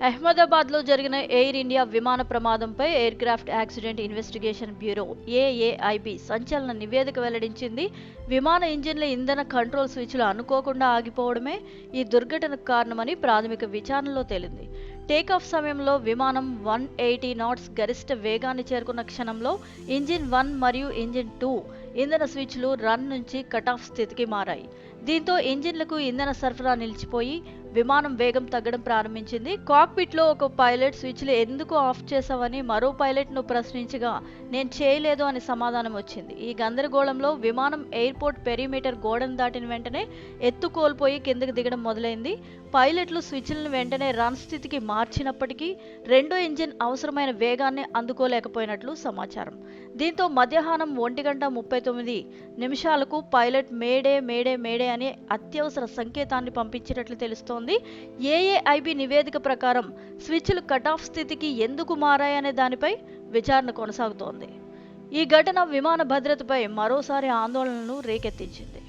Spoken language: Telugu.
అహ్మదాబాద్లో జరిగిన ఎయిర్ ఇండియా విమాన ప్రమాదంపై aircraft accident investigation bureau AAIB సంచలన నివేదిక వెల్లడించింది. విమాన ఇంజిన్ల ఇంధన కంట్రోల్ స్విచ్లు అనుకోకుండా ఆగిపోవడమే ఈ దుర్ఘటనకు కారణమని ప్రాథమిక విచారణలో తేలింది. టేకాఫ్ సమయంలో విమానం 180 నాట్స్ గరిష్ట వేగాన్ని చేరుకున్న క్షణంలో ఇంజిన్ 1 మరియు ఇంజిన్ 2 ఇంధన స్విచ్లు రన్ నుంచి కటాఫ్ స్థితికి మారాయి. దీంతో ఇంజిన్లకు ఇంధన సరఫరా నిలిచిపోయి విమానం వేగం తగ్గడం ప్రారంభించింది. కాక్పిట్లో ఒక పైలట్ స్విచ్లు ఎందుకు ఆఫ్ చేశావని మరో పైలట్ను ప్రశ్నించగా నేను చేయలేదు అని సమాధానం వచ్చింది. ఈ గందరగోళంలో విమానం ఎయిర్పోర్ట్ పెరిమీటర్ గోడను దాటిన వెంటనే ఎత్తు కోల్పోయి కిందకు దిగడం మొదలైంది. పైలట్లు స్విచ్లను వెంటనే రన్ స్థితికి మార్చినప్పటికీ రెండో ఇంజిన్ అవసరమైన వేగాన్ని అందుకోలేకపోయినట్లు సమాచారం. దీంతో మధ్యాహ్నం 1:39 పైలట్ మేడే మేడే మేడే అనే అత్యవసర సంకేతాన్ని పంపించినట్లు తెలుస్తోంది. ఏఏఐబి నివేదిక ప్రకారం స్విచ్లు కటాఫ్ స్థితికి ఎందుకు మారాయనే దానిపై విచారణ కొనసాగుతోంది. ఈ ఘటన విమాన భద్రతపై మరోసారి ఆందోళనలను రేకెత్తించింది.